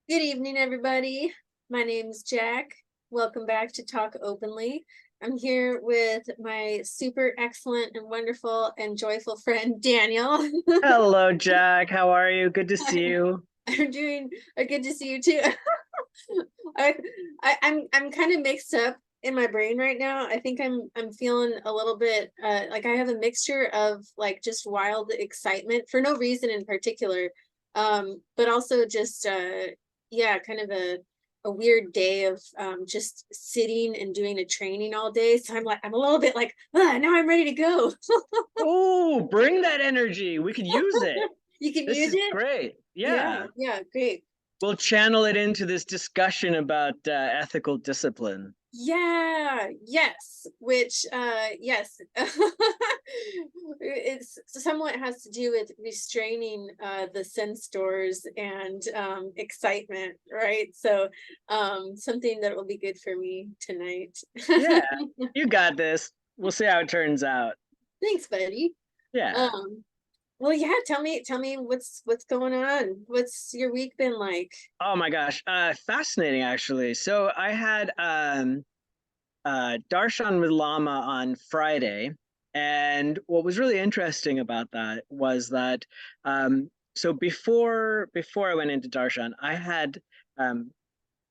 Good evening, everybody. My name's Jack. Welcome back to Talk Openly. I'm here with my super excellent and wonderful and joyful friend Daniel. Hello, Jack. How are you? Good to see I'm you. doing good to see you too. I, I'm kind of mixed up in my brain right now. I think I'm feeling a little bit like I have a mixture of like just wild excitement for no reason in particular, but also just yeah, kind of a weird day of just sitting and doing a training all day. So I'm a little bit like, now I'm ready to go. Oh, bring that energy. We could use it. You can This use is it. great. Yeah, Yeah. yeah, great. We'll channel it into this discussion about ethical discipline. Yeah, yes, which yes. It's somewhat has to do with restraining the sense doors and excitement, right? So something that will be good for me tonight. Yeah, you got this. We'll see how it turns out. Thanks, buddy. Yeah. Um well, yeah, tell me what's going on. What's your week been like? Oh my gosh. Fascinating actually. So I had Darshan with Lama on Friday. And what was really interesting about that was that so before I went into Darshan, I had um,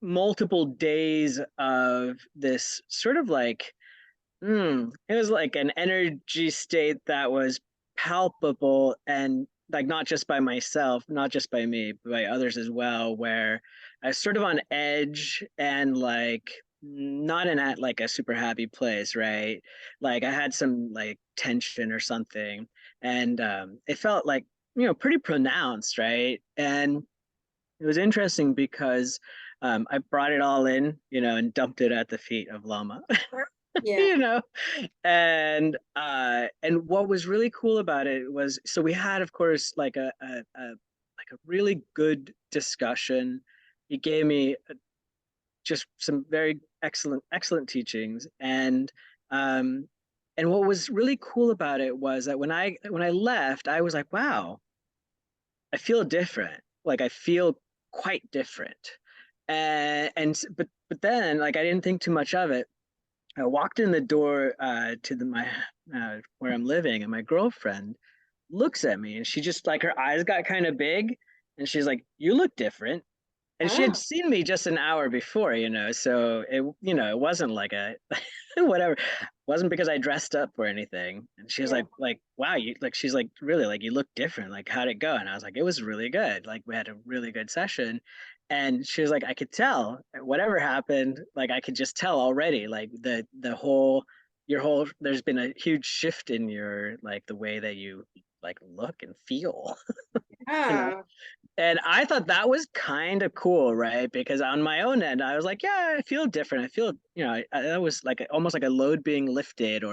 multiple days of this sort of like it was like an energy state that was palpable and like not just by myself, not just by me, but by others as well, where I was sort of on edge and like not in at like a super happy place, right? Like I had some like tension or something, and it felt like pretty pronounced, right? And it was interesting because I brought it all in, and dumped it at the feet of Lama. Yeah. you know and what was really cool about it was, so we had, of course, like a really good discussion. He gave me just some very excellent teachings, um and what was really cool about it was that when I left, I was like, wow, I feel different. Like I feel quite different. But then, like, I didn't think too much of it. I walked in the door to my where I'm living, and my girlfriend looks at me, and she just, like, her eyes got kind of big, and she's like, "You look different." And she had Oh, seen me just an hour before, so it wasn't like a whatever. It wasn't because I dressed up or anything. And she was yeah. like, wow, you like, she's like, really, like, you look different. Like, how'd it go? And I was like, it was really good. Like, we had a really good session. And she was like, I could tell whatever happened, like I could just tell already, like the whole your whole there's been a huge shift in your, like, the way that you like look and feel, you know. Yeah. And I thought that was kind of cool, right? Because on my own end, I was like, yeah, I feel different. I feel, that was like almost like a load being lifted,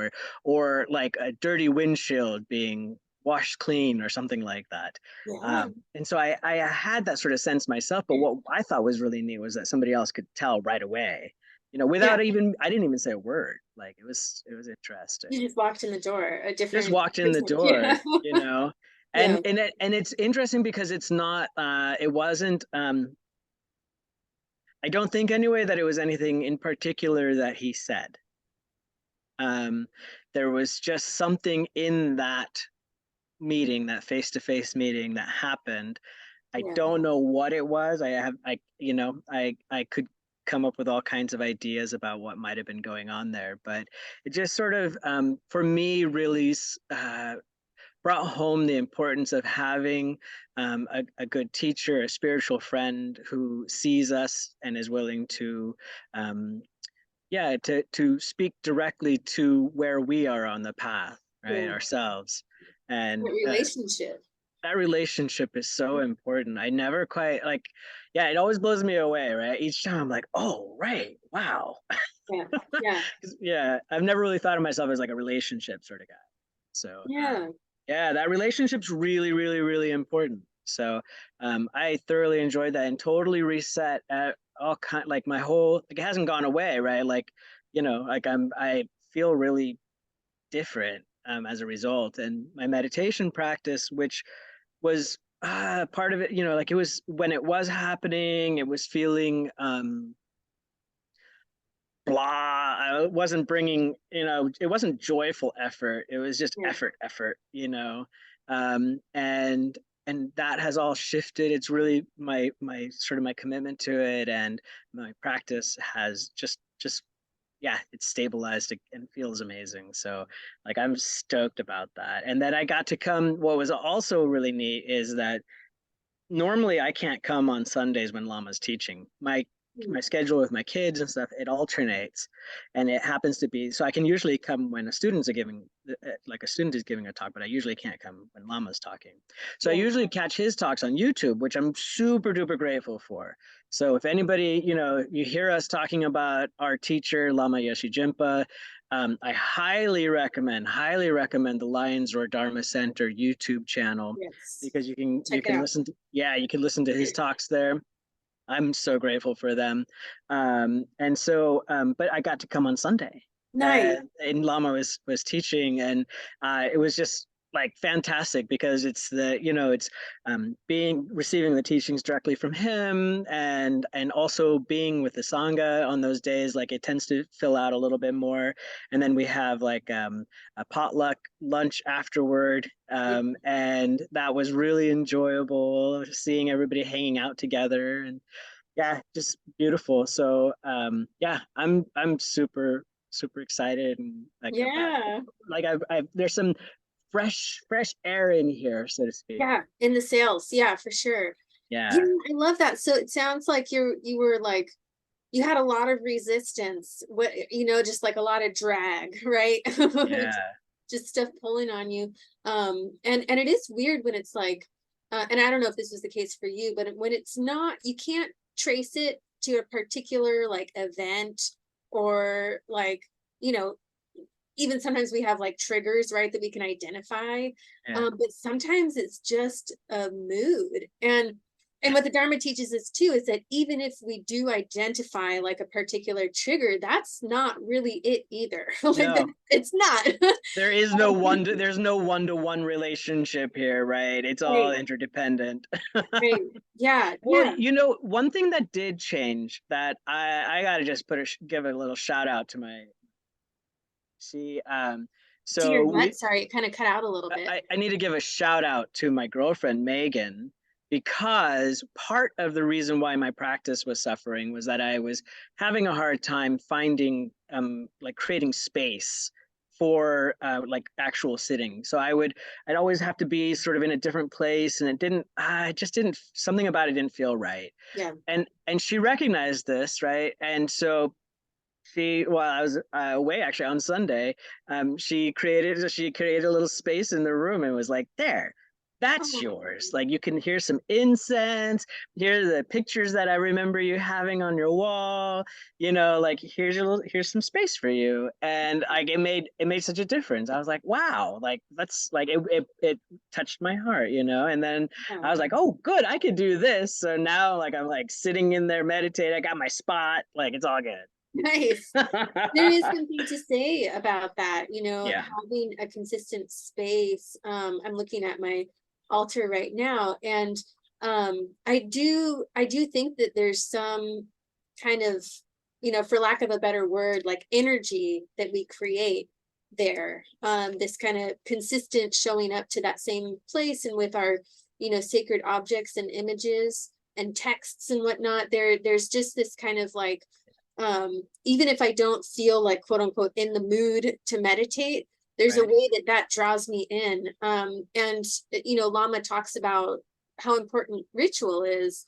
or like a dirty windshield being washed clean or something like that. Yeah. And so I had that sort of sense myself. But what I thought was really neat was that somebody else could tell right away, Yeah. I didn't even say a word. Like it was interesting. You just walked in the door, a Just different walked in the person. door, Yeah. and Yeah. it's interesting because it's not it wasn't I don't think anyway that it was anything in particular that he said. um there was just something in that meeting, that face-to-face meeting that happened. I Yeah. don't know what it was. I could come up with all kinds of ideas about what might have been going on there, but it just sort of, for me, really brought home the importance of having a good teacher, a spiritual friend who sees us and is willing to, yeah, to speak directly to where we are on the path, right, Yeah. ourselves. And That relationship. that relationship is so important. I never quite like, yeah, it always blows me away, right? Each time I'm like, oh, right, wow. Yeah. Yeah. Yeah, I've never really thought of myself as like a relationship sort of guy. So Yeah. yeah, that relationship's really, really, really important. So I thoroughly enjoyed that and totally reset all kind, like my whole, like, it hasn't gone away, right? Like, like I feel really different as a result. And my meditation practice, which was part of it, like it was when it was happening, it was feeling blah. It wasn't bringing, it wasn't joyful effort. It was just Yeah. effort. And that has all shifted. It's really my sort of my commitment to it, and my practice has just yeah, it's stabilized and feels amazing. So like I'm stoked about that. And then I got to come. What was also really neat is that normally I can't come on Sundays when Lama's teaching. My Mm. schedule with my kids and stuff, it alternates, and it happens to be so I can usually come when a student is giving a talk, but I usually can't come when Lama's talking. So I Yeah. usually catch his talks on YouTube, which I'm super duper grateful for. So if anybody, you hear us talking about our teacher Lama Yeshe Jimpa, I highly recommend the Lions Roar Dharma Center YouTube channel, Yes. because Check you it can out. listen to, yeah, you can listen to his talks there. I'm so grateful for them. And so, but I got to come on Sunday, Nice. and Lama was teaching, and it was just like fantastic, because it's being receiving the teachings directly from him, and also being with the sangha on those days. Like it tends to fill out a little bit more, and then we have like a potluck lunch afterward, and that was really enjoyable, seeing everybody hanging out together, and yeah, just beautiful. So yeah, I'm super excited, and like about, Yeah. like I've there's some fresh air in here, so to speak. Yeah. In the sales. Yeah, for sure. Yeah, Yeah, I love that. So it sounds like you were like you had a lot of resistance, what just like a lot of drag, right? yeah, Just stuff pulling on you. And it is weird when it's like, and I don't know if this was the case for you, but when it's not, you can't trace it to a particular like event or like, you know, even sometimes we have like triggers, right, that we can identify. yeah. But sometimes it's just a mood. And what the Dharma teaches us too is that even if we do identify like a particular trigger, that's not really it either. Like No, it's not. there's no one-to-one relationship here, right? It's all Right, interdependent. right. Yeah, Well, yeah. one thing that did change, that I gotta just give a little shout out to my see To your so what? we Sorry, it kind of cut out a little bit. I need to give a shout out to my girlfriend Megan, because part of the reason why my practice was suffering was that I was having a hard time finding like creating space for like actual sitting. So I'd always have to be sort of in a different place, and it just didn't, something about it didn't feel right. Yeah. And she recognized this, right? And so while I was away actually on Sunday, she created a little space in the room and was like, "There, that's Oh, yours." Like you can hear some incense, hear the pictures that I remember you having on your wall. Like here's some space for you, and like it made such a difference. I was like, "Wow!" Like that's like it touched my heart. And then I yeah. was like, "Oh, good, I could do this." So now like I'm like sitting in there meditating. I got my spot. Like it's all good. Nice. There is something to say about that, Yeah. having a consistent space. I'm looking at my altar right now, and I do think that there's some kind of, for lack of a better word, like energy that we create there. This kind of consistent showing up to that same place, and with our, sacred objects and images and texts and whatnot. There's just this kind of like even if I don't feel like quote unquote in the mood to meditate, there's a Right. way that that draws me in. And Lama talks about how important ritual is,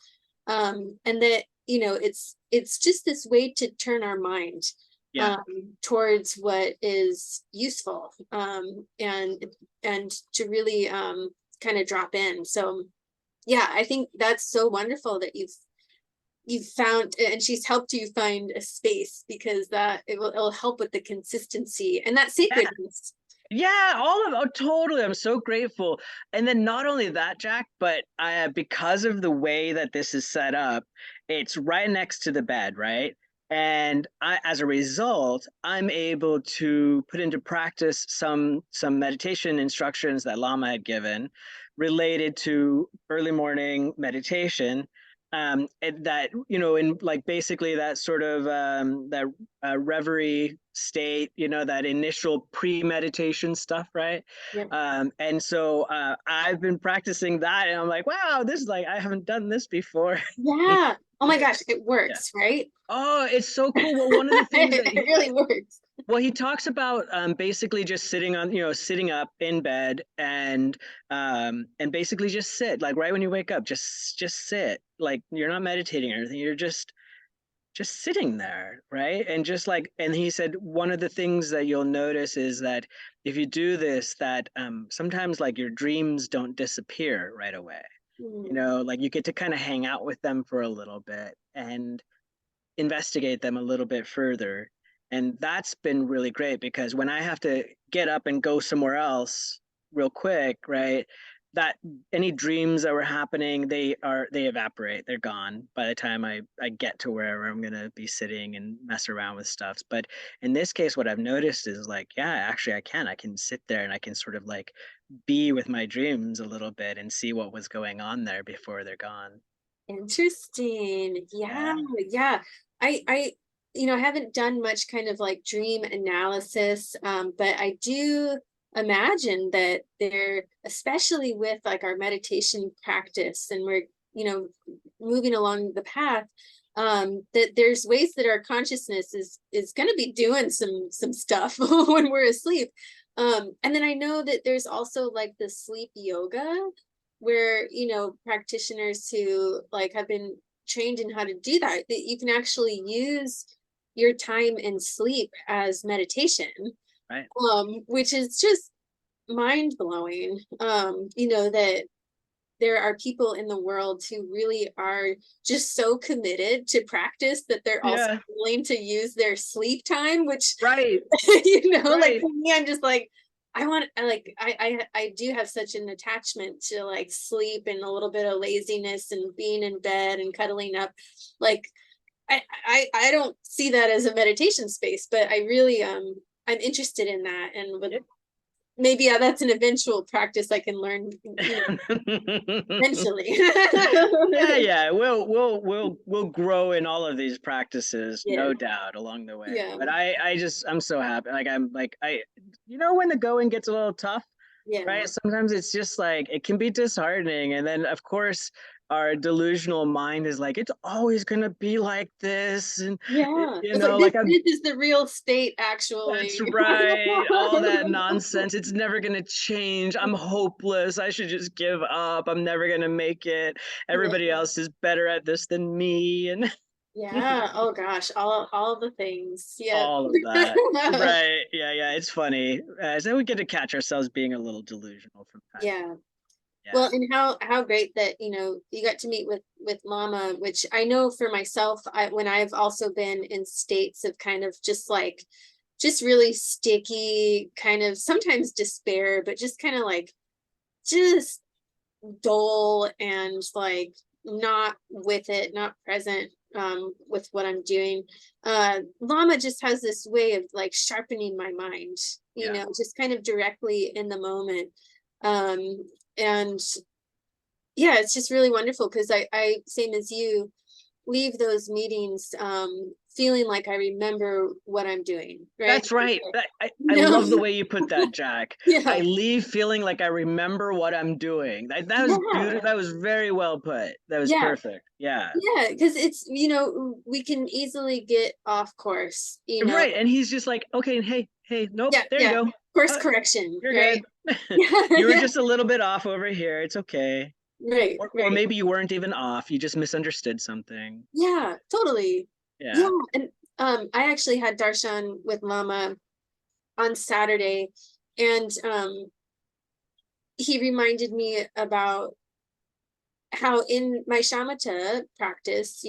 and that it's just this way to turn our mind Yeah. um, towards what is useful, and to really kind of drop in. So yeah, I think that's so wonderful that you've found, and she's helped you find a space, because that it'll help with the consistency and that Yeah. sacredness. Yeah, totally. I'm so grateful. And then not only that, Jack, but because of the way that this is set up, it's right next to the bed, right? And as a result, I'm able to put into practice some meditation instructions that Lama had given, related to early morning meditation. And that, in like basically that sort of that reverie state, that initial pre-meditation stuff, right? Yep. And so I've been practicing that, and I'm like, wow, this is like I haven't done this before. Yeah. Oh my gosh, it Yeah. works, right? Oh, it's so cool. Well, one of the things that It really works. he talks about basically just sitting up in bed and basically just sit, like right when you wake up, just sit, like you're not meditating or anything, you're just sitting there, right? And just like, and he said one of the things that you'll notice is that if you do this, that sometimes like your dreams don't disappear right away. Mm. Like you get to kind of hang out with them for a little bit and investigate them a little bit further. And that's been really great because when I have to get up and go somewhere else real quick, right? That any dreams that were happening, they evaporate. They're gone by the time I get to wherever I'm gonna be sitting and mess around with stuff. But in this case, what I've noticed is like, yeah, actually I can sit there and I can sort of like be with my dreams a little bit and see what was going on there before they're gone. Interesting. Yeah, Yeah. yeah. I I haven't done much kind of like dream analysis, but I do imagine that there, especially with like our meditation practice, and we're, you know, moving along the path, that there's ways that our consciousness is going to be doing some stuff when we're asleep. And then I know that there's also like the sleep yoga where, practitioners who like have been trained in how to do that, that you can actually use your time in sleep as meditation, Right. which is just mind blowing. That there are people in the world who really are just so committed to practice that they're also Yeah. willing to use their sleep time, which Right. like Right. for me, I'm just like, I do have such an attachment to like sleep and a little bit of laziness and being in bed and cuddling up. Like I don't see that as a meditation space, but I really I'm interested in that, and would maybe, yeah, that's an eventual practice I can learn, eventually. Yeah, yeah, we'll grow in all of these practices, Yeah, no doubt, along the way. yeah, But I'm so happy. Like I'm like when the going gets a little tough, yeah, right? Sometimes it's just like it can be disheartening, and then of course our delusional mind is like it's always gonna be like this, and yeah. It's like like I'm. this is the real state, That's actually. right. All that nonsense. It's never going to change. I'm hopeless. I should just give up. I'm never going to make it. Yeah, Everybody else is better at this than me. And yeah. Oh gosh, all the things. Yep. all of that. Right. Yeah. Yeah. It's funny. So we get to catch ourselves being a little delusional from time to time. Yeah. Yeah. Well, and how great that, you got to meet with Mama, which I know for myself, when I've also been in states of kind of just like just really sticky, kind of sometimes despair, but just kind of like just dull and like not with it, not present with what I'm doing. Llama just has this way of like sharpening my mind, Yeah. just kind of directly in the moment. And yeah, it's just really wonderful because I same as you, leave those meetings feeling like I remember what I'm doing, right? That's right. I No. love the way you put that, Jack. I Yeah, leave feeling like I remember what I'm doing. That was yeah, beautiful. That was very well put. That was yeah, perfect. Yeah. yeah, because it's, we can easily get off course, Right. And he's just like, okay, hey, nope, yeah, there you yeah, go. course Uh, correction, you're right? good. Yeah, You were yeah, just a little bit off over here. It's okay. right, Or right. maybe you weren't even off. You just misunderstood something. Yeah, totally. Yeah, Yeah. and I actually had darshan with Mama on Saturday, and he reminded me about how in my shamatha practice,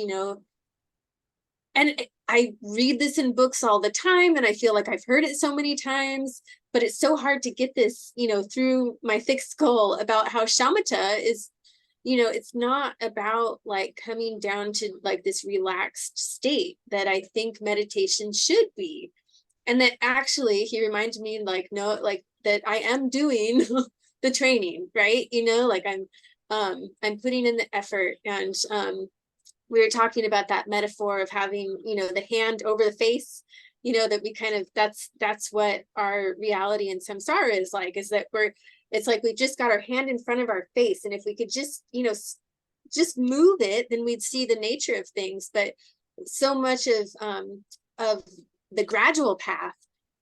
and I read this in books all the time, and I feel like I've heard it so many times, but it's so hard to get this, through my thick skull about how shamatha is, it's not about like coming down to like this relaxed state that I think meditation should be. And that actually he reminded me like, no, like that I am doing the training, right? Like I'm putting in the effort. And we were talking about that metaphor of having, the hand over the face, that we kind of, that's what our reality in samsara is like, is that it's like we just got our hand in front of our face. And if we could just, just move it, then we'd see the nature of things. But so much of the gradual path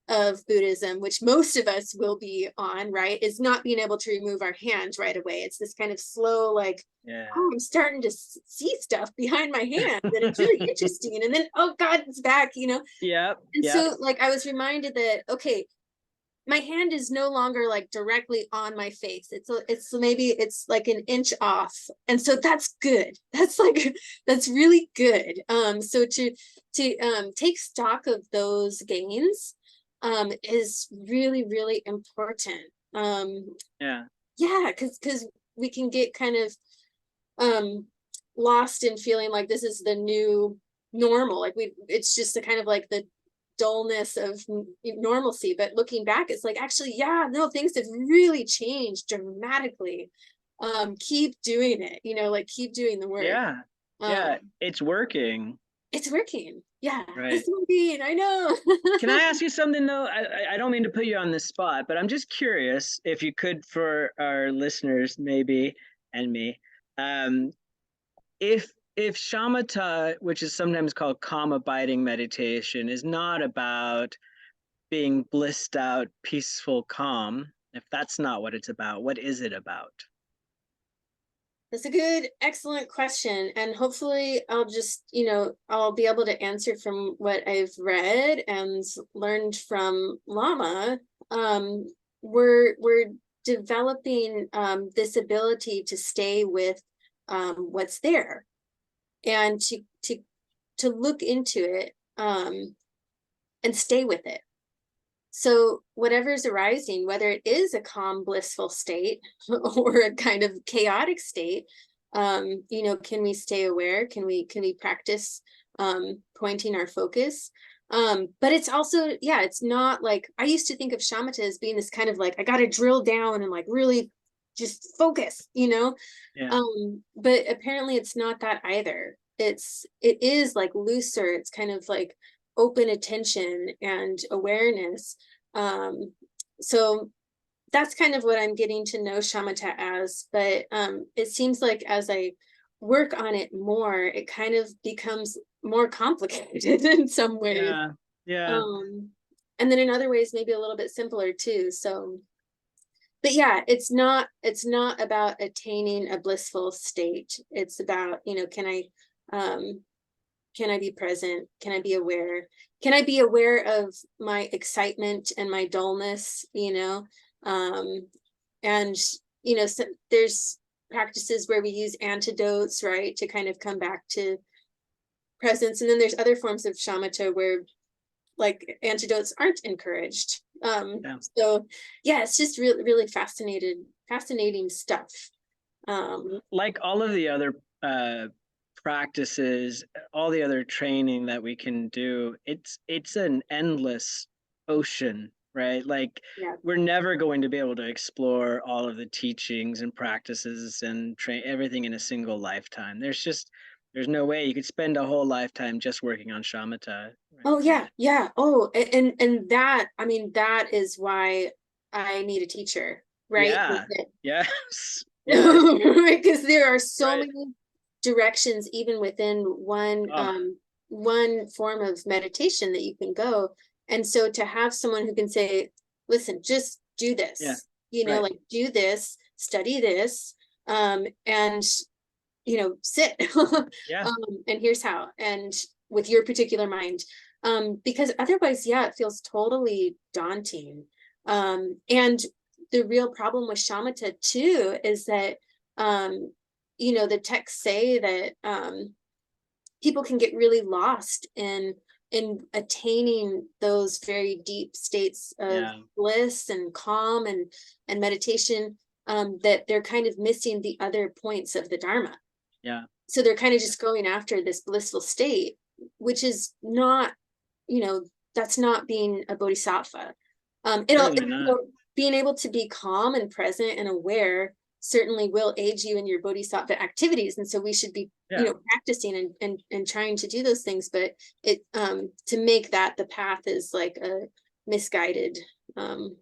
of Buddhism, which most of us will be on, right, is not being able to remove our hands right away. It's this kind of slow, like, oh, I'm starting to see stuff behind my hand, and it's really interesting. And then, oh God, it's back, Yeah. And so, like, I was reminded that, okay, my hand is no longer like directly on my face. It's maybe it's like an inch off. And so that's good. That's really good. So to take stock of those gains is really, really important. Yeah. Yeah, because we can get kind of lost in feeling like this is the new normal. Like it's just a kind of like the dullness of normalcy. But looking back, it's like, actually, yeah, no, things have really changed dramatically. Keep doing it, like keep doing the work. Yeah. Yeah. It's working. It's working. Yeah, Right. it's working. I know. Can I ask you something though? I don't mean to put you on the spot, but I'm just curious if you could, for our listeners maybe and me, um, if shamatha, which is sometimes called calm abiding meditation, is not about being blissed out, peaceful calm, if that's not what it's about, what is it about? That's a good, excellent question. And hopefully I'll just, I'll be able to answer from what I've read and learned from Lama. We're developing this ability to stay with what's there, and to look into it and stay with it. So whatever's arising, whether it is a calm, blissful state or a kind of chaotic state, can we stay aware? Can we practice pointing our focus? But it's also, yeah, it's not like, I used to think of shamatha as being this kind of like, I got to drill down and like really just focus, Yeah. But apparently it's not that either. It is like looser. It's kind of like open attention and awareness. So that's kind of what I'm getting to know shamatha as. But it seems like as I work on it more, it kind of becomes more complicated in some ways. Yeah. Yeah. And then in other ways, maybe a little bit simpler too. So, but yeah, it's not about attaining a blissful state. It's about, can I be present? Can I be aware? Can I be aware of my excitement and my dullness? And so there's practices where we use antidotes, right, to kind of come back to presence. And then there's other forms of shamatha where like antidotes aren't encouraged. Yeah. So yeah, it's just really, really fascinating stuff. Like all of the other practices, all the other training that we can do, it's an endless ocean, right? Like Yeah. we're never going to be able to explore all of the teachings and practices and train everything in a single lifetime. There's no way you could spend a whole lifetime just working on shamatha. Right? Oh yeah, yeah. Oh, and that, I mean, that is why I need a teacher, right? Yeah. Yes. Yes. Because there are so Right. many directions, even within Oh, one form of meditation that you can go. And so to have someone who can say, listen, just do yeah. this, Right. like do this, study this, and sit. Yeah. And here's how, and with your particular mind. Because otherwise, yeah, it feels totally daunting. And the real problem with shamatha too is that the texts say that people can get really lost in attaining those very deep states of Yeah. bliss and calm and meditation, that they're kind of missing the other points of the Dharma. Yeah. So they're kind of just going after this blissful state, which is not, that's not being a bodhisattva. Certainly not. being able to be calm and present and aware certainly will aid you in your bodhisattva activities. And so we should be, Yeah. practicing and trying to do those things. But it to make that the path is like a misguided um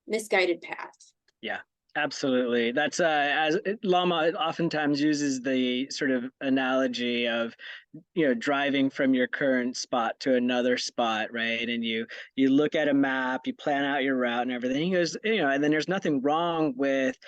misguided path. Yeah, absolutely. That's as Lama oftentimes uses the sort of analogy of, driving from your current spot to another spot, right? And you look at a map, you plan out your route and everything. He goes, and then there's nothing wrong with,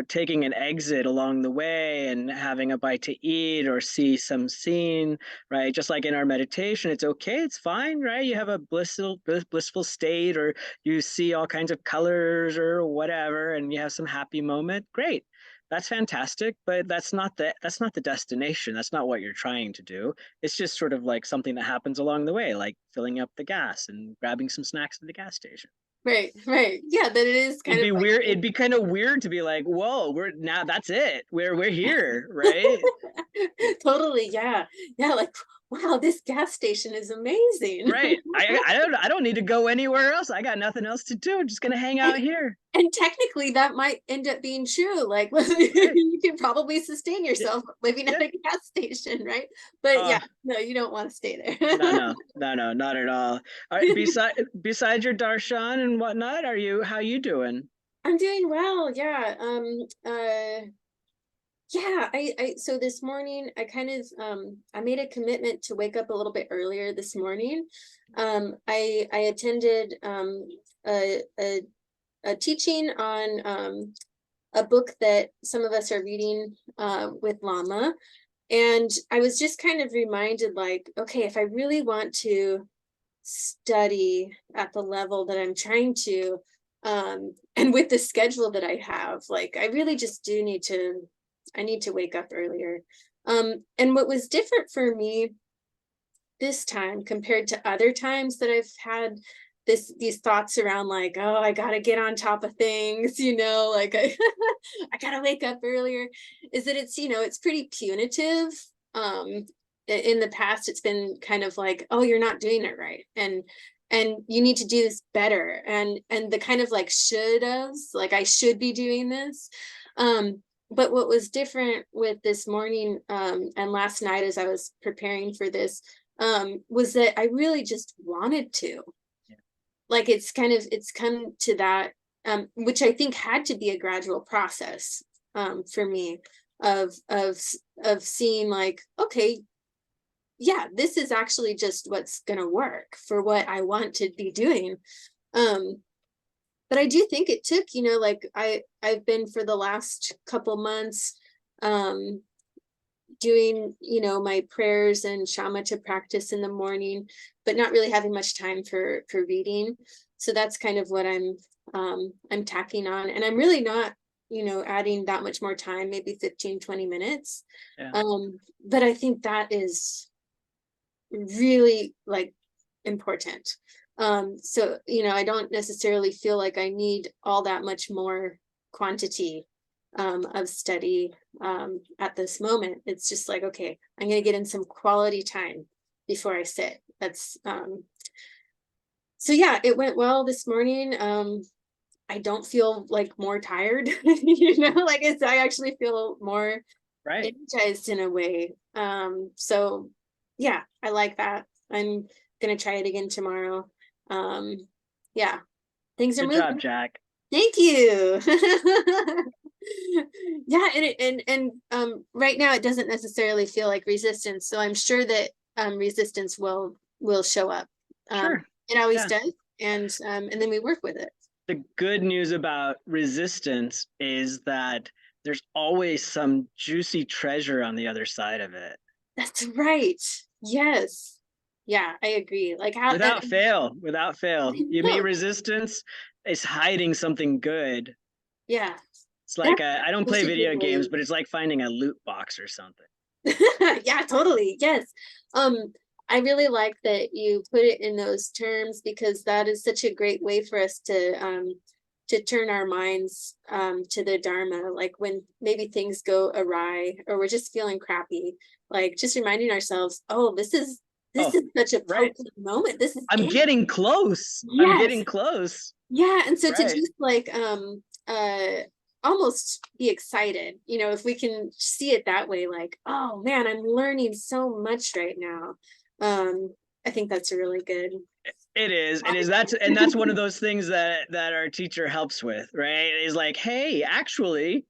taking an exit along the way and having a bite to eat or see some scene, right? Just like in our meditation, it's okay, it's fine, right? You have a blissful state, or you see all kinds of colors or whatever, and you have some happy moment. Great, that's fantastic, but that's not the destination. That's not what you're trying to do. It's just sort of like something that happens along the way, like filling up the gas and grabbing some snacks at the gas station. Right, yeah, that it is kind It'd of be weird. It'd be kind of weird to be like, whoa, we're now, that's it. We're here, right? totally, yeah, like, wow, this gas station is amazing. Right. I don't need to go anywhere else. I got nothing else to do. I'm just gonna hang and, out here. and technically that might end up being true, like Right. you can probably sustain Yeah. yourself living at Yeah. a gas station, right? But Uh, yeah, no, you don't want to stay no, there. no, no, no, not at all. Besides your darshan and whatnot, how you doing? I'm doing well, yeah. Yeah, I so this morning I kind of I made a commitment to wake up a little bit earlier this morning. I attended a teaching on a book that some of us are reading with Lama, and I was just kind of reminded, like, okay, if I really want to study at the level that I'm trying to, and with the schedule that I have, like, I really just do need to, I need to wake up earlier. And what was different for me this time compared to other times that I've had these thoughts around, like, oh, I gotta get on top of things, like I gotta wake up earlier, is that it's, it's pretty punitive. In the past it's been kind of like, oh, you're not doing it right, and you need to do this better, and the kind of like should haves, like I should be doing this. But what was different with this morning, and last night as I was preparing for this, was that I really just wanted to. Yeah. Like it's come to that, which I think had to be a gradual process, for me, of seeing, like, okay, yeah, this is actually just what's gonna work for what I want to be doing. Um, but I do think it took, like I've been for the last couple months, um, doing, my prayers and shamatha practice in the morning, but not really having much time for reading. So that's kind of what I'm tacking on, and I'm really not, adding that much more time, maybe 15-20 minutes. Yeah. But I think that is really, like, important. So, I don't necessarily feel like I need all that much more quantity of study at this moment. It's just like, okay, I'm going to get in some quality time before I sit. That's so yeah, it went well this morning. I don't feel like more tired, like I actually feel more Right. energized in a way. So yeah, I like that. I'm gonna try it again tomorrow. Um, yeah, things are Good job, moving. Jack. Thank you. Yeah, right now it doesn't necessarily feel like resistance, so I'm sure that resistance will show up. Sure. It always Yeah. does, and then we work with it. The good news about resistance is that there's always some juicy treasure on the other side of it. That's right. Yes. Yeah, I agree. Like how Without fail. You meet no, resistance, it's hiding something good. yeah, It's like that's I don't play such a good video games, way. but it's like finding a loot box or something. Yeah, totally. Yes. I really like that you put it in those terms, because that is such a great way for us to turn our minds to the Dharma, like when maybe things go awry or we're just feeling crappy, like just reminding ourselves, oh, this Oh, is such a right. potent moment. This is I'm it. getting close. I'm Yes. getting close. Yeah, and so to Right. just like almost be excited, if we can see it that way, like, oh man, I'm learning so much right now. I think that's a really good It is. It is. That's one of those things that our teacher helps with, right? Is like, hey, actually,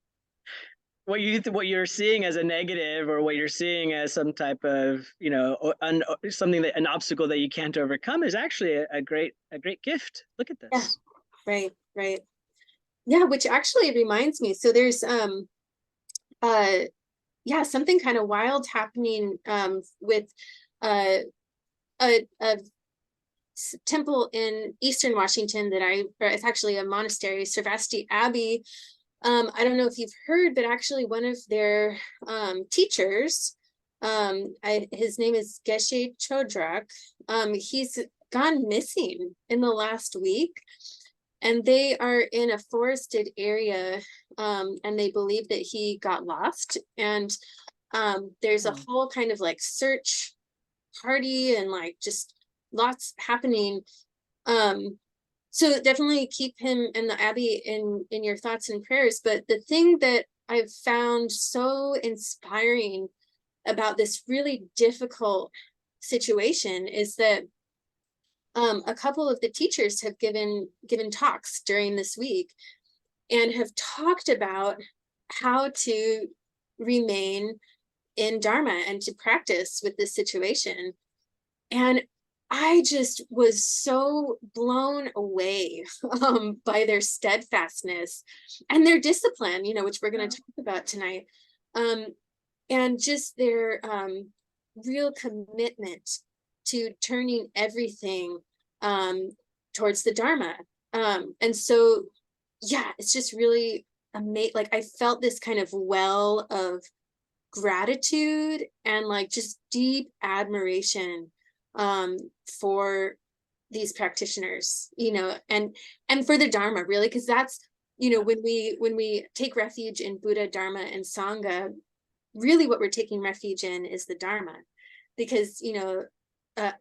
what you're seeing as a negative, or what you're seeing as some type of, something, that an obstacle that you can't overcome, is actually a great gift. Look at Yeah, this. right, right. Yeah, which actually reminds me. So there's uh yeah, something kind of wild happening with uh a temple in Eastern Washington or it's actually a monastery, Servasti Abbey. I don't know if you've heard, but actually one of their teachers, his name is Geshe Chodrak. He's gone missing in the last week, and they are in a forested area, and they believe that he got lost. And there's a Oh, whole kind of like search party and like just lots happening. um so definitely keep him and the abbey in your thoughts and prayers. But the thing that I've found so inspiring about this really difficult situation is that a couple of the teachers have given talks during this week and have talked about how to remain in dharma and to practice with this situation. And I just was so blown away by their steadfastness and their discipline, which we're going yeah. to talk about tonight. Um, and just their real commitment to turning everything towards the Dharma. And so, yeah, it's just really amazing. Like, I felt this kind of well of gratitude and like just deep admiration um for these practitioners, and for the Dharma, really, because that's, when we take refuge in Buddha, Dharma, and Sangha, really what we're taking refuge in is the Dharma. Because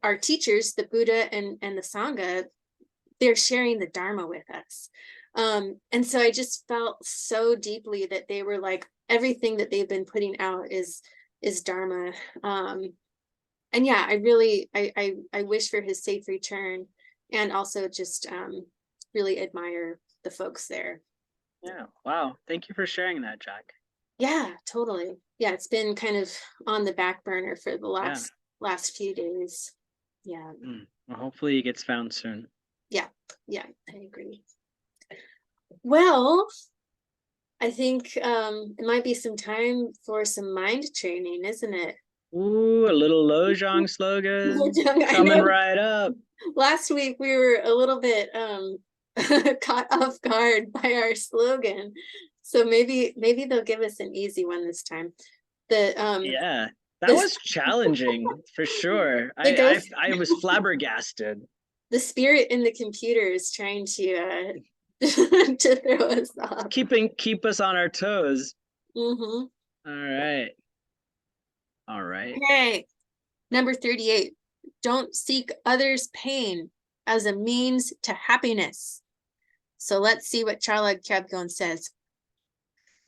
our teachers, the Buddha and the Sangha, they're sharing the Dharma with us. And so I just felt so deeply that they were like, everything that they've been putting out is Dharma. And yeah, I really I wish for his safe return, and also just really admire the folks there. Yeah. Wow. Thank you for sharing that, Jack. Yeah, totally. Yeah, it's been kind of on the back burner for the Yeah. last few days. Yeah, Well, hopefully he gets found soon. yeah, yeah, I agree. Well, I think it might be some time for some mind training, isn't it? Ooh, a little Lojong slogan I coming know right up. last week we were a little bit caught off guard by our slogan. So maybe they'll give us an easy one this time. The Yeah, that this was challenging for sure. it I goes I, I was flabbergasted. the spirit in the computer is trying to to throw us off. Keep us on our toes. Mm-hmm. All right. All right. Okay. Number 38. Don't seek others' pain as a means to happiness. So let's see what Charlotte Chapgon says.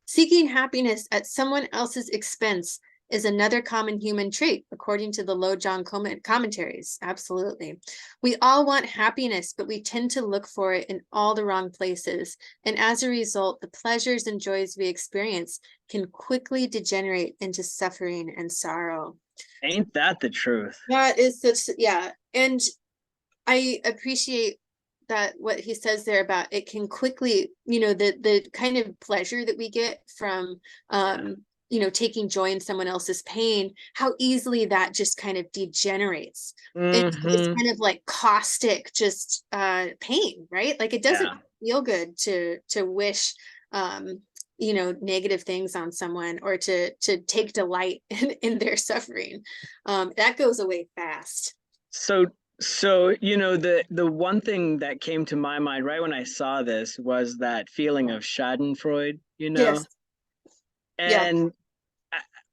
Seeking happiness at someone else's expense is another common human trait, according to the Lojong commentaries. Absolutely. We all want happiness, but we tend to look for it in all the wrong places. And as a result, the pleasures and joys we experience can quickly degenerate into suffering and sorrow. Ain't that the truth? That is such, yeah. And I appreciate that what he says there about it can quickly, the kind of pleasure that we get from Yeah. taking joy in someone else's pain, how easily that just kind of degenerates. It's Mm-hmm. kind of like caustic, just pain, right? Like it doesn't Yeah. feel good to wish negative things on someone, or to take delight in their suffering. That goes away fast. So the one thing that came to my mind right when I saw this was that feeling of Schadenfreude, Yes. Yeah. and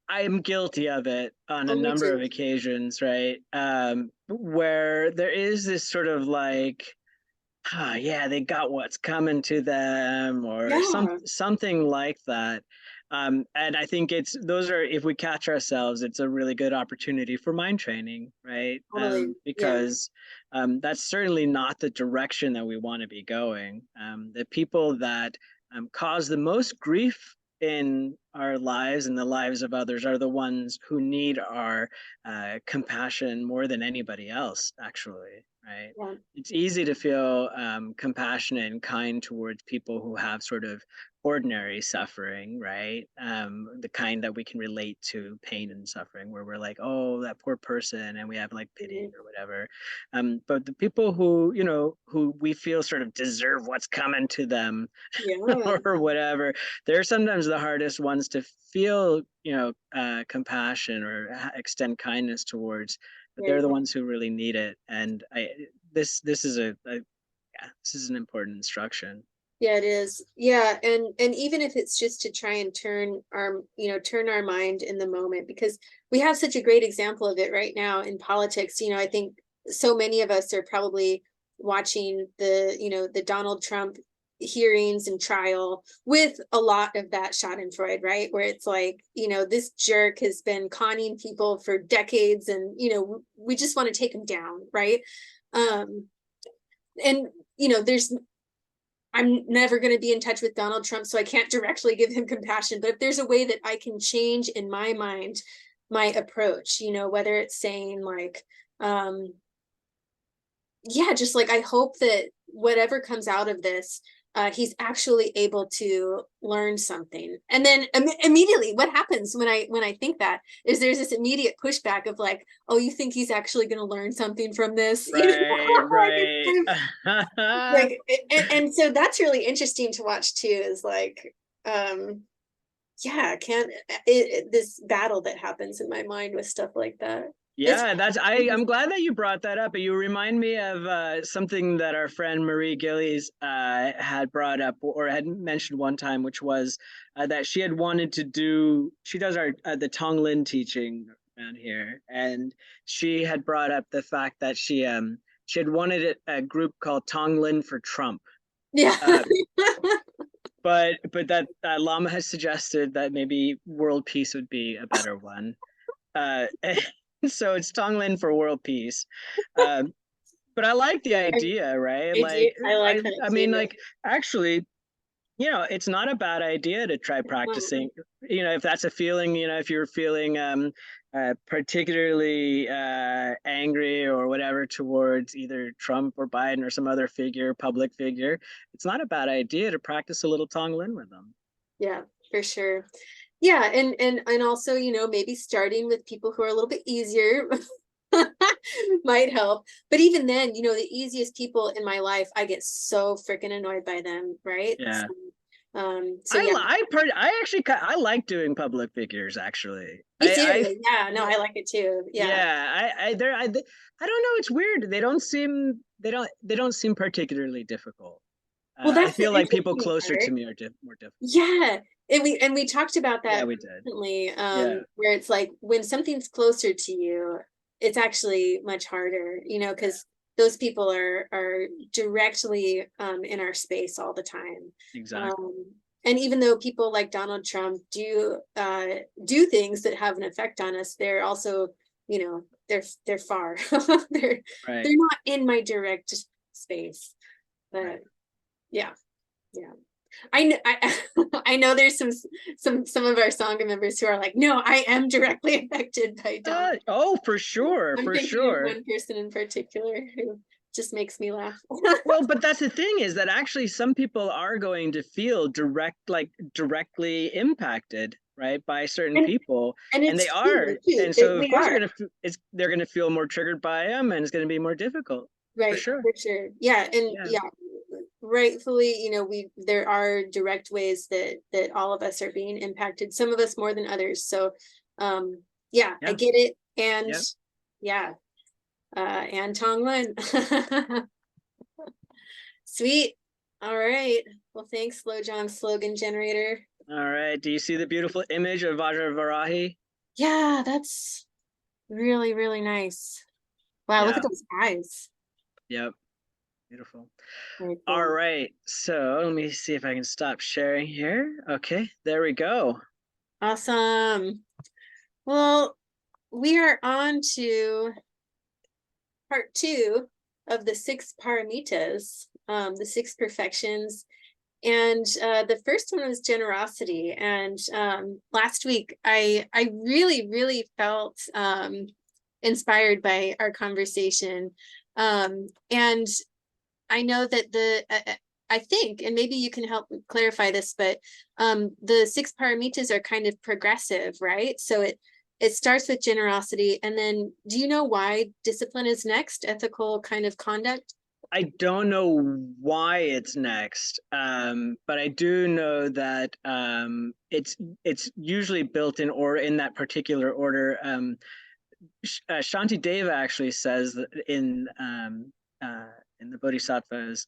I'm guilty of it on a Oh, me number too. of occasions, right? Where there is this sort of like yeah, they got what's coming to them, or Yeah, something like that. And I think those are, if we catch ourselves, it's a really good opportunity for mind training, right? totally. Yeah. Because that's certainly not the direction that we want to be going. The people that cause the most grief in our lives and the lives of others are the ones who need our compassion more than anybody else, actually, right? Yeah. It's easy to feel compassionate and kind towards people who have sort of ordinary suffering, right? The kind that we can relate to pain and suffering, where we're like, oh, that poor person, and we have like pity Mhm. or whatever. But the people who, who we feel sort of deserve what's coming to them Yeah. or whatever, they're sometimes the hardest ones to feel, compassion or extend kindness towards. But they're Right. the ones who really need it. And this is yeah, this is an important instruction. Yeah, it is. Yeah, and even if it's just to try and turn our mind in the moment, because we have such a great example of it right now in politics. I think so many of us are probably watching the Donald Trump hearings and trial with a lot of that Schadenfreude, right? Where it's like, this jerk has been conning people for decades, and we just want to take him down, right? Yeah. Um, and there's I'm never going to be in touch with Donald Trump, so I can't directly give him compassion. But if there's a way that I can change in my mind my approach, whether it's saying like, um, yeah, just like I hope that whatever comes out of this, he's actually able to learn something. And then immediately, what happens when I think that is there's this immediate pushback of like, oh, you think he's actually going to learn something from this? Right, Like it's right. kind of like, and so that's really interesting to watch too. Is like, um, yeah, can't this battle that happens in my mind with stuff like that. It's Yeah, I'm glad that you brought that up. You remind me of something that our friend Marie Gillies had brought up or had mentioned one time, which was that she had wanted to do. She does our the Tonglen teaching around here, and she had brought up the fact that she had wanted a group called Tonglen for Trump. yeah. Uh, but that Lama has suggested that maybe world peace would be a better one. Uh, so it's Tonglen for world peace. Um, but I like the I, idea, right? I do. Like, I like that I mean, too. like, actually, it's not a bad idea to try Um, practicing. If that's a feeling, if you're feeling particularly angry or whatever towards either Trump or Biden or some other figure, public figure, it's not a bad idea to practice a little Tonglen with them. yeah, for sure. Yeah, and also, maybe starting with people who are a little bit easier might help. But even then, the easiest people in my life, I get so freaking annoyed by them, right? Yeah. So yeah, I actually I like doing public figures actually. me too. Yeah, no, Yeah, I like it too. Yeah. yeah, I don't know, it's weird. They don't seem particularly difficult. Well, I that's the feel like people interesting closer to part. me are more difficult. Yeah. And we talked about Yeah, that we did. recently, Yeah, where it's like when something's closer to you, it's actually much harder, yeah, because those people are directly in our space all the time. exactly. Um, and even though people like Donald Trump do things that have an effect on us, they're also, they're far. they're Right, they're not in my direct space. right. But yeah, yeah. I know I know there's some of our Sangha members who are like, no, I am directly affected by Donald. Oh, for sure, I'm for thinking of sure. one person in particular who just makes me laugh. Well, but that's the thing, is that actually some people are going to feel directly impacted, right, by certain and people, and and they it's true are, too. and so of We course are. they're going to feel more triggered by them, and it's going to be more difficult, for Right, sure. for sure. Yeah, and Yeah, yeah, rightfully, there are direct ways that all of us are being impacted, some of us more than others. So yeah, I yeah, get it. And yeah. yeah, and Tonglen. Sweet. All right. Well, thanks, Slow John Slogan Generator. All right. Do you see the beautiful image of Vajravarahi? Yeah, that's really, really nice. Wow, look at Yeah, those eyes. yep. Beautiful. Very All cool. right. So let me see if I can stop sharing here. Okay, there we go. Awesome. Well, we are on to part two of the six paramitas, the six perfections. And the first one was generosity. And last week, I really, really felt inspired by our conversation. And I know that I think, and maybe you can help clarify this, but the six paramitas are kind of progressive, right? So it starts with generosity, and then do you know why discipline is next? Ethical kind of conduct. I don't know why it's next, but I do know that it's usually built in or in that particular order. Shanti Deva actually says that in the Bodhisattvas.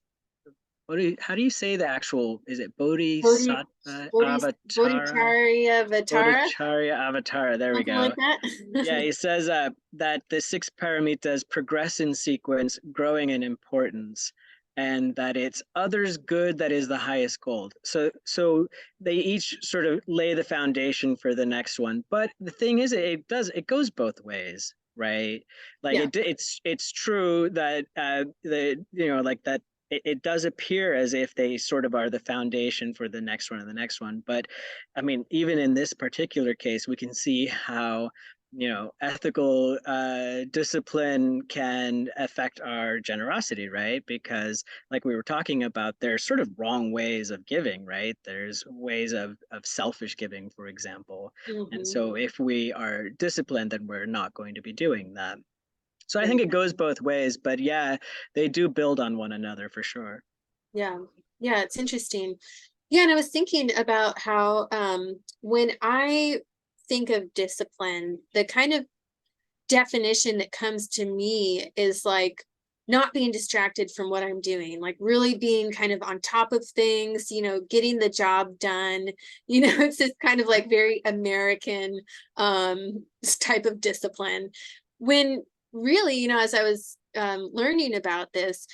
How do you say the actual? Is it Bodhi, Bodhisattva Bodhi, Avatar? Bodhicharya Vatara, Bodhicharya Avatar. There we something go. like that. Yeah, he says that the six paramitas progress in sequence, growing in importance, and that it's others' good that is the highest goal. So they each sort of lay the foundation for the next one. But the thing is, it goes both ways, right? Like Yeah. it's true that like that it does appear as if they sort of are the foundation for the next one and the next one. But I mean, even in this particular case, we can see how ethical discipline can affect our generosity, right? Because like we were talking about, there's sort of wrong ways of giving, right? There's ways of selfish giving, for example. And Hmm. so if we are disciplined, then we're not going to be doing that. So I think Right. it goes both ways, but yeah, they do build on one another for sure. Yeah. Yeah, it's interesting. Yeah, and I was thinking about how when I think of discipline, the kind of definition that comes to me is like not being distracted from what I'm doing, like really being kind of on top of things, getting the job done. It's this kind of like very American type of discipline. When really, as I was learning about this,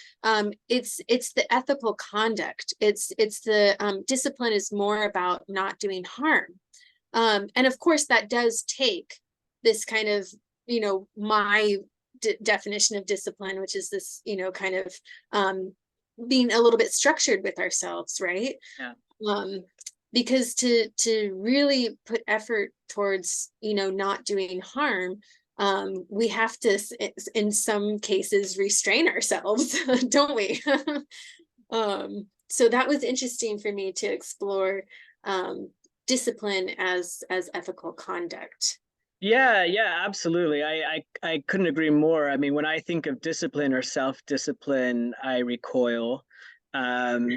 it's the ethical conduct. It's the discipline is more about not doing harm. And of course, that does take this kind of, my definition of discipline, which is this, kind of being a little bit structured with ourselves, right? Yeah. Um, because to really put effort towards, not doing harm, we have to, in some cases, restrain ourselves, don't we? So that was interesting for me to explore um, discipline as ethical conduct. Yeah, yeah, absolutely. I couldn't agree more. I mean, when I think of discipline or self-discipline, I recoil. Um,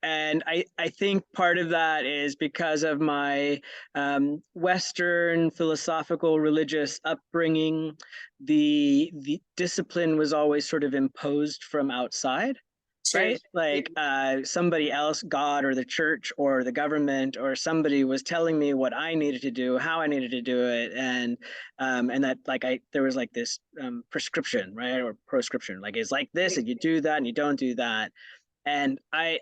and I think part of that is because of my Western philosophical religious upbringing. The discipline was always sort of imposed from outside, Sure. right? Like somebody else, God or the church or the government or somebody was telling me what I needed to do, how I needed to do it, and that like there was like this prescription, right, or proscription, like it's like this, Right. and you do that, and you don't do that, and I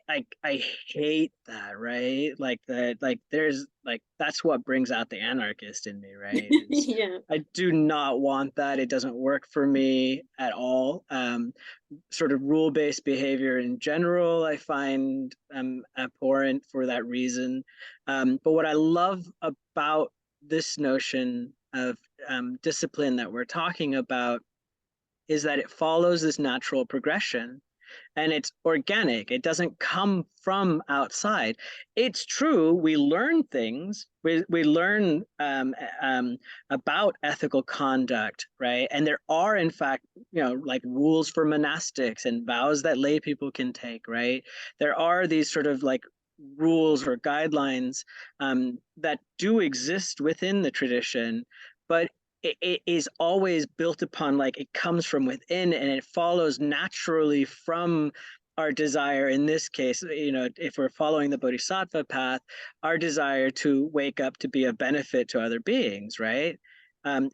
hate that, right? Like that, like there's like that's what brings out the anarchist in me, right? Is Yeah. I do not want that. It doesn't work for me at all. Sort of rule-based behavior in general, I find abhorrent for that reason. But what I love about this notion of discipline that we're talking about is that it follows this natural progression and it's organic. It doesn't come from outside. It's true, we learn things. We learn about ethical conduct, right? And there are, in fact, like rules for monastics and vows that lay people can take, right? There are these sort of like rules or guidelines that do exist within the tradition, but it is always built upon, like it comes from within and it follows naturally from our desire. In this case, if we're following the bodhisattva path, our desire to wake up to be of benefit to other beings, right?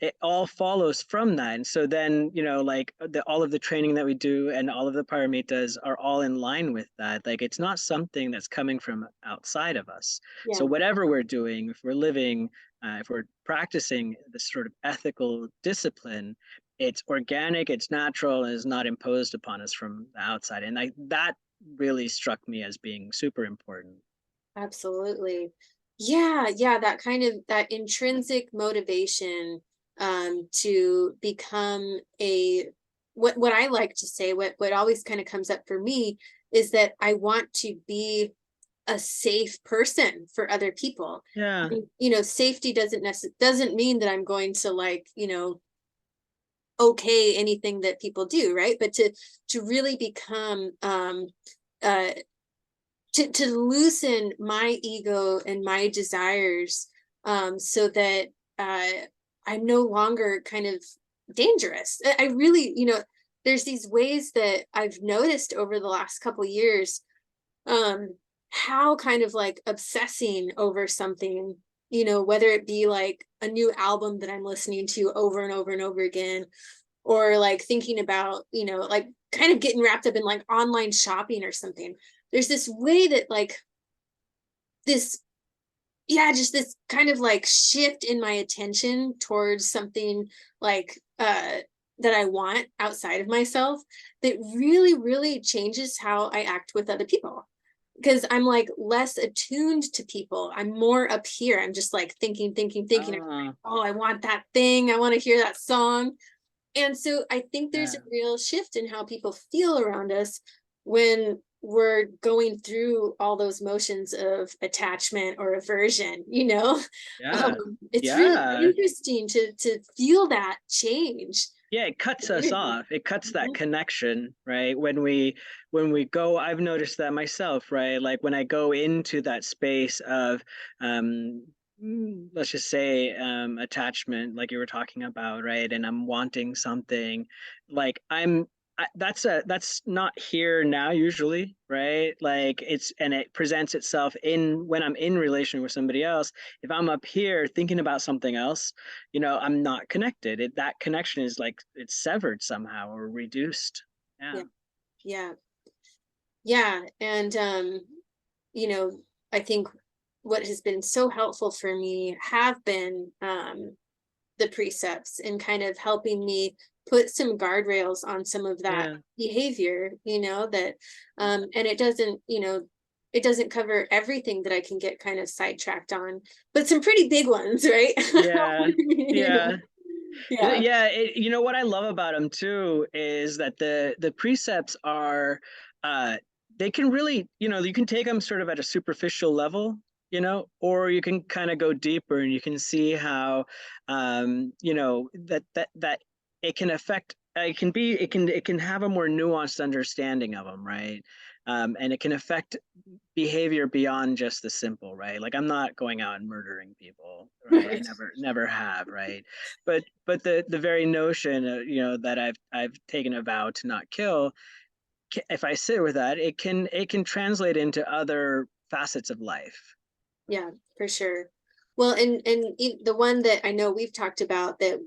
it all follows from that. And so then, like all of the training that we do and all of the paramitas are all in line with that. Like it's not something that's coming from outside of us. So Yeah, whatever we're doing, if we're living, if we're practicing this sort of ethical discipline, it's organic, it's natural, and is not imposed upon us from the outside. And that really struck me as being super important. absolutely. Yeah, yeah, that kind of that intrinsic motivation to become a what I like to say, what always kind of comes up for me is that I want to be a safe person for other people. Yeah. And, safety doesn't mean that I'm going to like, okay anything that people do, right? But to really become uh to loosen my ego and my desires so that uh I'm no longer kind of dangerous. I really, there's these ways that I've noticed over the last couple years um how kind of like obsessing over something, whether it be like a new album that I'm listening to over and over and over again, or like thinking about, like kind of getting wrapped up in like online shopping or something. There's this way that like this, yeah, just this kind of like shift in my attention towards something like that I want outside of myself that really, really changes how I act with other people. Because I'm like less attuned to people. I'm more up here. I'm just like thinking. Ah, Oh, I want that thing. I want to hear that song. And so I think there's a yeah. real shift in how people feel around us when we're going through all those motions of attachment or aversion, Yeah. it's really Yeah. interesting to feel that change. Yeah, it cuts us off. It cuts that connection, right? When we go, I've noticed that myself, right? Like when I go into that space of let's just say attachment, like you were talking about, right? And I'm wanting something, like that's not here now usually, right? Like and it presents itself in when I'm in relation with somebody else. If I'm up here thinking about something else, I'm not connected. That connection is like it's severed somehow or reduced. Yeah. Yeah, yeah, yeah. And you know, I think what has been so helpful for me have been the precepts and kind of helping me put some guardrails on some of that Yeah. behavior, that and it doesn't cover everything that I can get kind of sidetracked on, but some pretty big ones, right? Yeah. Yeah. Yeah. Yeah, what I love about them too is that the precepts are uh they can really, you can take them sort of at a superficial level, or you can kind of go deeper and you can see how that it can affect it can have a more nuanced understanding of them, right? And it can affect behavior beyond just the simple, right? Like I'm not going out and murdering people, right? I Right. never have, right? But the very notion, that I've taken a vow to not kill, if I sit with that, it can translate into other facets of life. Yeah, for sure. Well, and the one that I know we've talked about that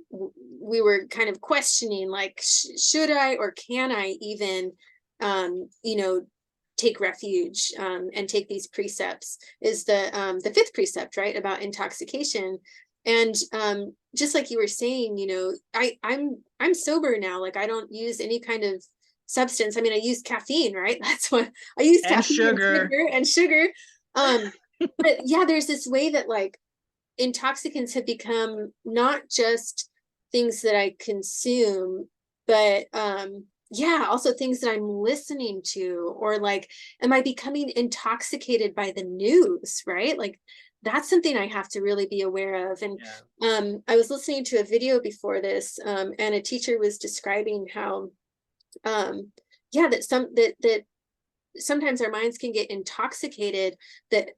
we were kind of questioning, like, should I or can I even, take refuge and take these precepts? Is the fifth precept, right, about intoxication? And just like you were saying, I'm sober now. Like I don't use any kind of substance. I mean, I use caffeine, right? That's what I use, And caffeine sugar. and sugar. Um, but yeah, there's this way that like intoxicants have become not just things that I consume, but yeah, also things that I'm listening to, or like, am I becoming intoxicated by the news, right? Like that's something I have to really be aware of. And Yeah. I was listening to a video before this, and a teacher was describing how yeah, that sometimes our minds can get intoxicated that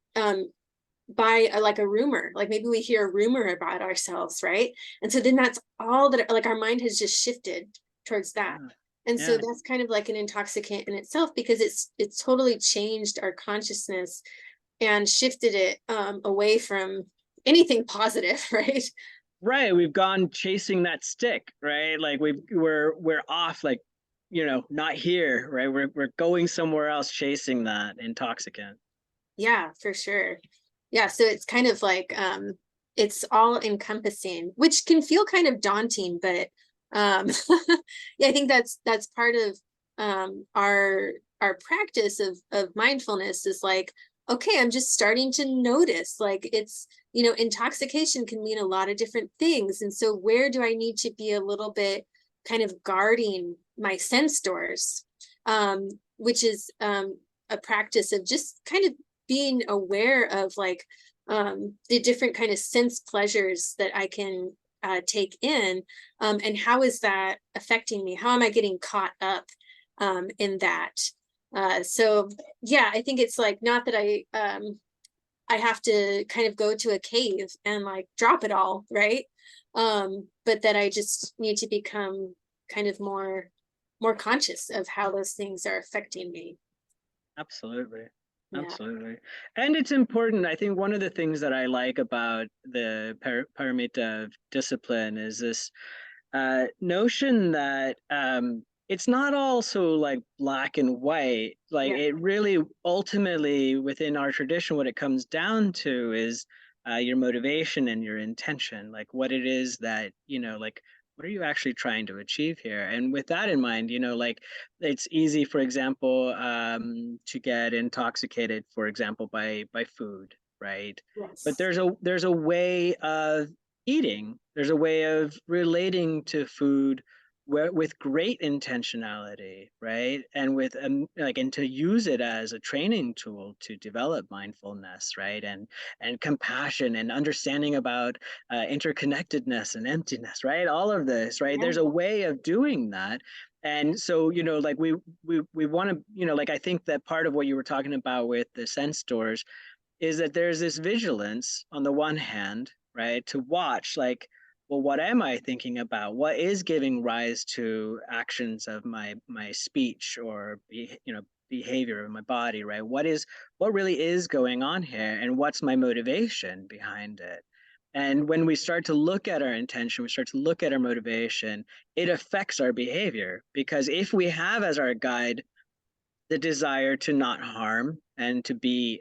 by like a rumor, like maybe we hear a rumor about ourselves, right? And so then that's all that, like our mind has just shifted towards that. Yeah. And so Yeah. that's kind of like an intoxicant in itself because it's totally changed our consciousness and shifted it away from anything positive, right? right, we've gone chasing that stick, right? Like we're off, like, not here, right? We're going somewhere else chasing that intoxicant. Yeah, for sure. Yeah, so it's kind of like it's all encompassing, which can feel kind of daunting, but yeah, I think that's part of our practice of mindfulness is like, okay, I'm just starting to notice like it's, intoxication can mean a lot of different things. And so where do I need to be a little bit kind of guarding my sense doors? Which is a practice of just kind of being aware of like the different kind of sense pleasures that I can take in, and how is that affecting me? How am I getting caught up in that? So yeah, I think it's like not that I have to kind of go to a cave and like drop it all, right? But that I just need to become kind of more conscious of how those things are affecting me. Absolutely. Yeah. Absolutely. And it's important. I think one of the things that I like about the Paramita of Discipline is this notion that it's not all so like black and white. Like Yeah. it really ultimately within our tradition, what it comes down to is your motivation and your intention, like what it is that, like what are you actually trying to achieve here? And with that in mind, like it's easy, for example, to get intoxicated, for example, by food, right? But Yes. there's a way of eating. There's a way of relating to food with great intentionality, right? And with like, and to use it as a training tool to develop mindfulness, right? And compassion and understanding about interconnectedness and emptiness, right? All of this, right? Yeah. There's a way of doing that. And so, like we want to, like I think that part of what you were talking about with the sense doors is that there's this vigilance on the one hand, right, to watch like, well, what am I thinking about? What is giving rise to actions of my speech or behavior of my body, right? What really is going on here, and what's my motivation behind it? And when we start to look at our intention, we start to look at our motivation, it affects our behavior, because if we have as our guide the desire to not harm and to be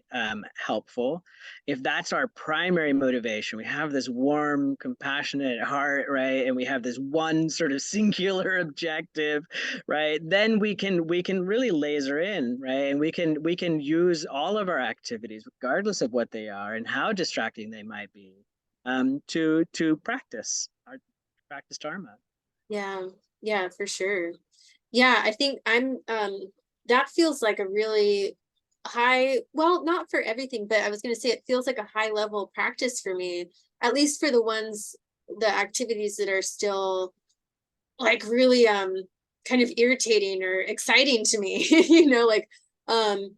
helpful, if that's our primary motivation, we have this warm, compassionate heart, right? And we have this one sort of singular objective, right? Then we can really laser in, right? And we can use all of our activities, regardless of what they are and how distracting they might be, to practice dharma. Yeah. Yeah, for sure. Yeah, I think that feels like a really high, well, not for everything, but I was going to say it feels like a high level practice for me, at least for the activities that are still like really kind of irritating or exciting to me, like um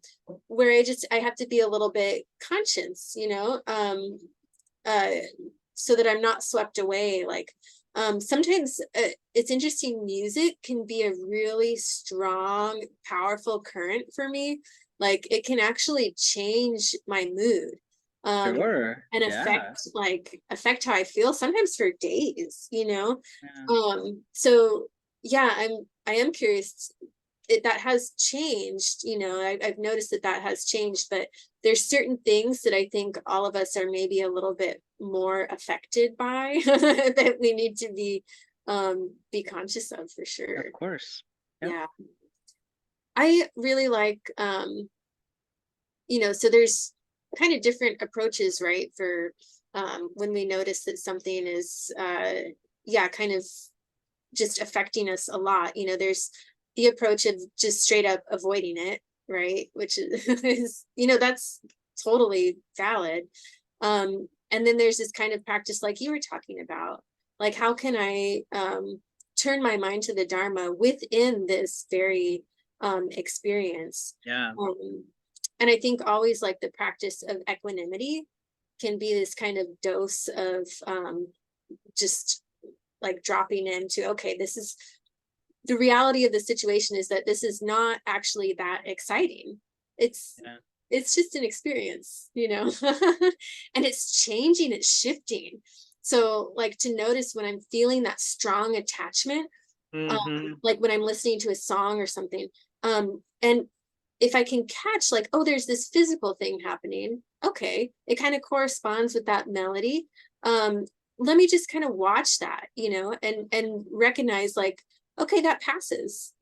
where I have to be a little bit conscious, uh so that I'm not swept away. Like sometimes it's interesting, music can be a really strong, powerful current for me. Like it can actually change my mood, um Sure. and Yeah. affect how I feel sometimes for days, Yeah. so yeah, I am curious. That has changed, I've noticed that has changed, but there's certain things that I think all of us are maybe a little bit more affected by that we need to be conscious of for Of sure. course. Yep. Yeah. I really like so there's kind of different approaches, right? For when we notice that something is yeah, kind of just affecting us a lot. There's the approach of just straight up avoiding it, right? Which is, that's totally valid. And then there's this kind of practice like you were talking about. Like, how can I turn my mind to the Dharma within this very experience? Yeah. Um, and I think always like the practice of equanimity can be this kind of dose of just like dropping into, okay, this is the reality of the situation, is that this is not actually that exciting. It's Yeah. it's just an experience, and it's changing, it's shifting. So like to notice when I'm feeling that strong attachment, Mm-hmm. like when I'm listening to a song or something. And if I can catch like, oh, there's this physical thing happening. Okay, it kind of corresponds with that melody. Um, Let me just kind of watch that, and recognize like, okay, that passes,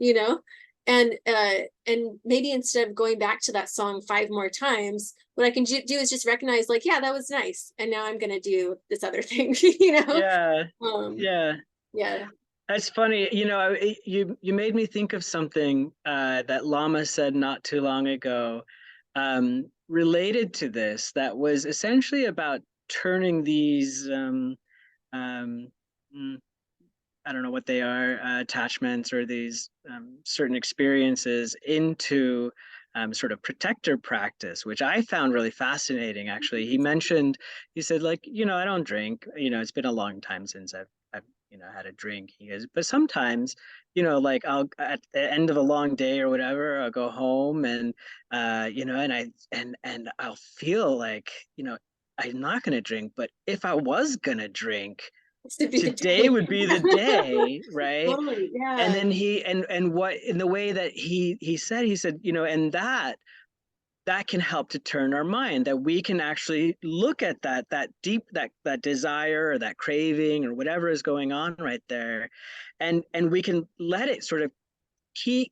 and maybe instead of going back to that song 5 more times, what I can do is just recognize like, yeah, that was nice, and now I'm gonna do this other thing, Yeah. um Yeah. yeah. That's funny. You made me think of something that Lama said not too long ago, related to this, that was essentially about turning these um, mm, I don't know what they are, attachments or these certain experiences into sort of protector practice, which I found really fascinating, actually. He said, like, I don't drink, it's been a long time since I've had a drink. He goes, but sometimes, like I'll, at the end of a long day or whatever, I'll go home and, and I'll feel like, I'm not going to drink, but if I was going to drink, It's to be the today day. would be the day, right? Totally. And Yeah. then and what in the way that he said, and that can help to turn our mind, that we can actually look at that deep, that desire or that craving or whatever is going on right there, and we can let it sort of key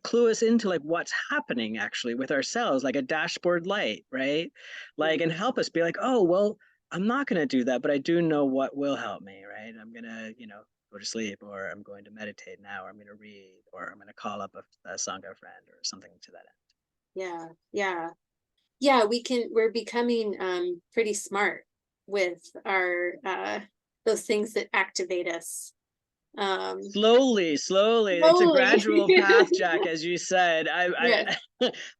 clue us into like what's happening actually with ourselves, like a dashboard light, right? Like, and help us be like, oh well, I'm not going to do that, but I do know what will help me, right? I'm going to go to sleep, or I'm going to meditate now, or I'm going to read, or I'm going to call up a sangha friend or something to that Yeah. Yeah. Yeah. We're becoming pretty smart with our those things that activate us. Um slowly. It's a Slowly. gradual path, Jack, as you said. Yes.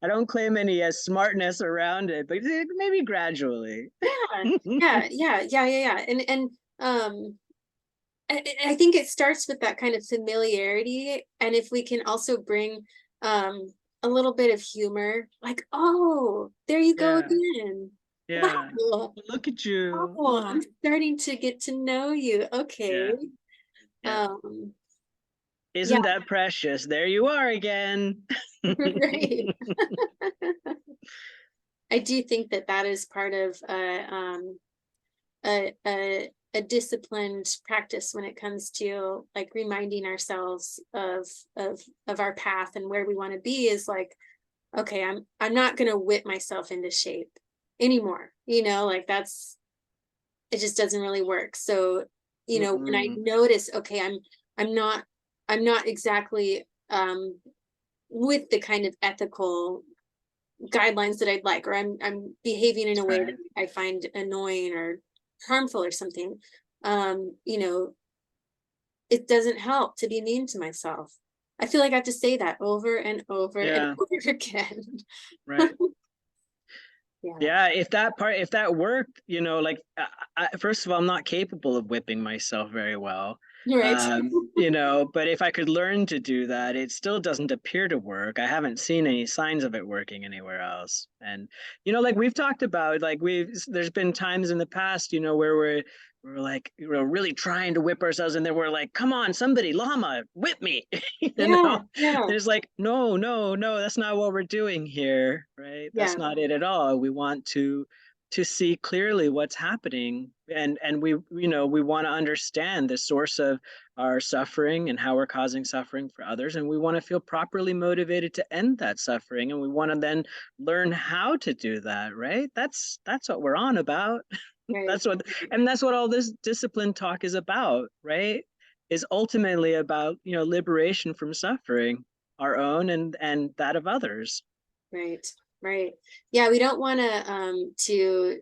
I don't claim any smartness around it, but maybe gradually. Yeah. Yeah. Yeah. Yeah. Yeah. Yeah. And um I think it starts with that kind of familiarity. And if we can also bring um, a little bit of humor, like, oh, there you go Yeah, again. yeah. Wow. Look at you. Oh, Oh, I'm starting to get to know you. yeah, Okay. yeah. Um, yeah, Isn't that precious? There you are again. right. I do think that that is part of a disciplined practice when it comes to like reminding ourselves of our path and where we want to be, is like, okay, I'm not going to whip myself into shape anymore, like that's, it just doesn't really work. So when I Mm-mm. notice, okay, I'm not exactly with the kind of ethical guidelines that I'd like, or I'm behaving in a way that Right. I find annoying or harmful or something. It doesn't help to be mean to myself. I feel like I have to say that over and over and Yeah. over again. Right. Yeah. Yeah, if that worked, like, first of all, I'm not capable of whipping myself very well. Right. But if I could learn to do that, it still doesn't appear to work. I haven't seen any signs of it working anywhere else. And, like we've talked about, like there's been times in the past, where we're like, really trying to whip ourselves, and then we're like, come on, somebody, Lama, whip me. Yeah. Yeah. There's like, no, no, no, that's not what we're doing here, right? That's Yeah. not it at all. We want to see clearly what's happening, and we want to understand the source of our suffering and how we're causing suffering for others, and we want to feel properly motivated to end that suffering, and we want to then learn how to do that, right? That's what we're on about. Right. That's what all this discipline talk is about, right? Is ultimately about, liberation from suffering, our own and that of others. Right. Right. Yeah, we don't want to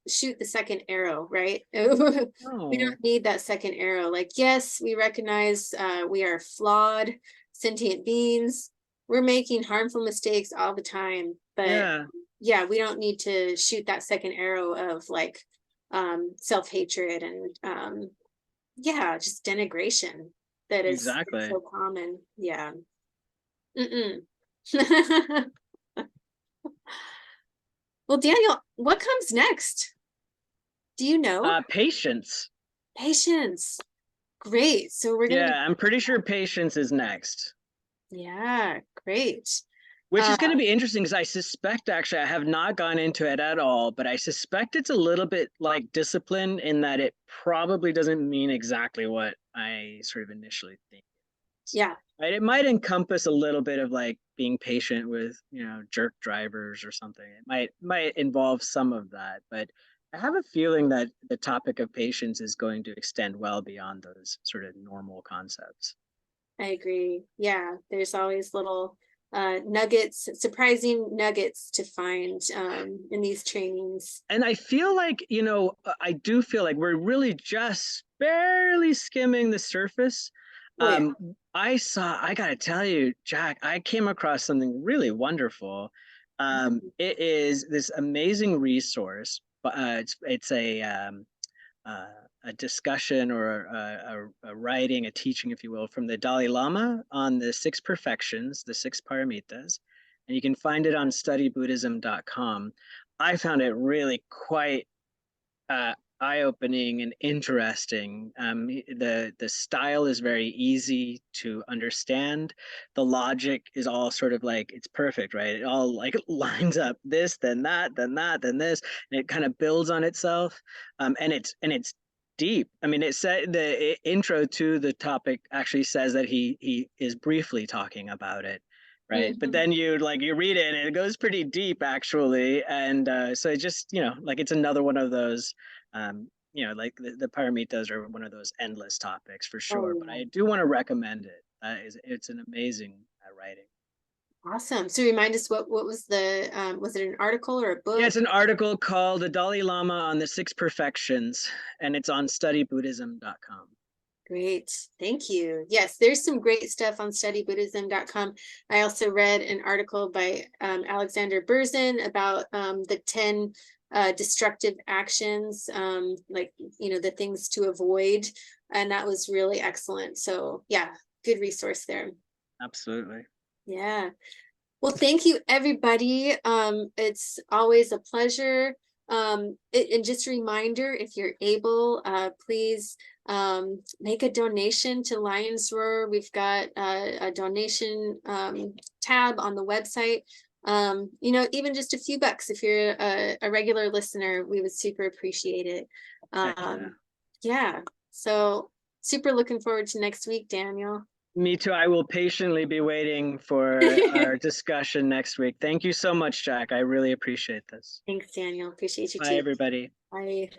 shoot the second arrow, right? We Oh, don't need that second arrow. Like, yes, we recognize we are flawed sentient beings. We're making harmful mistakes all the time, but yeah, yeah, we don't need to shoot that second arrow of like self-hatred and yeah, just denigration that is exactly. so common. Yeah. Mm-mm. Well, Daniel, what comes next? Do you know? Patience. Patience. Great. So we're gonna Yeah, be, I'm pretty sure patience is next. yeah, great. Which Uh, is going to be interesting because I suspect, actually, I have not gone into it at all, but I suspect it's a little bit like discipline in that it probably doesn't mean exactly what I sort of initially think. yeah, Right? It might encompass a little bit of like being patient with, jerk drivers or something. It might involve some of that, but I have a feeling that the topic of patience is going to extend well beyond those sort of normal concepts. I agree. Yeah, there's always little nuggets, surprising nuggets to find in these trainings. And I feel like, I do feel like we're really just barely skimming the surface. Oh yeah. I gotta tell you, Jack, I came across something really wonderful. It is this amazing resource, but it's uh, a discussion or a writing, a teaching, if you will, from the Dalai Lama on the six perfections, the six paramitas. And you can find it on studybuddhism.com. I found it really quite eye-opening and interesting. The style is very easy to understand. The logic is all sort of like it's perfect, right? It all like lines up. This, then that, then that, then this, and it kind of builds on itself. And it's deep. I mean, it said the intro to the topic actually says that he is briefly talking about it, right? But Mhm. then you read it and it goes pretty deep actually, and so it just like it's another one of those, like the paramitas are one of those endless topics for Oh sure. But yeah. I do want to recommend it. It's an amazing writing. Awesome. So remind us what was it an article or a Yeah, it's book? an article called "The Dalai Lama on the Six Perfections," and it's on studybuddhism.com. Great. Thank you. Yes, there's some great stuff on studybuddhism.com. I also read an article by Alexander Berzin about the 10 destructive actions, like, the things to avoid. And that was really excellent. So, yeah, good resource there. Absolutely. Yeah. Well, thank you, everybody. It's always a pleasure. And just a reminder, if you're able, please make a donation to Lions Roar. We've got a donation tab on the website. Even just a few bucks, if you're a regular listener, we would super appreciate it. Heck yeah. Yeah. So super looking forward to next week, Daniel. Me too. I will patiently be waiting for our discussion next week. Thank you so much, Jack. I really appreciate this. Thanks, Daniel. Appreciate you Bye, too. everybody. Bye.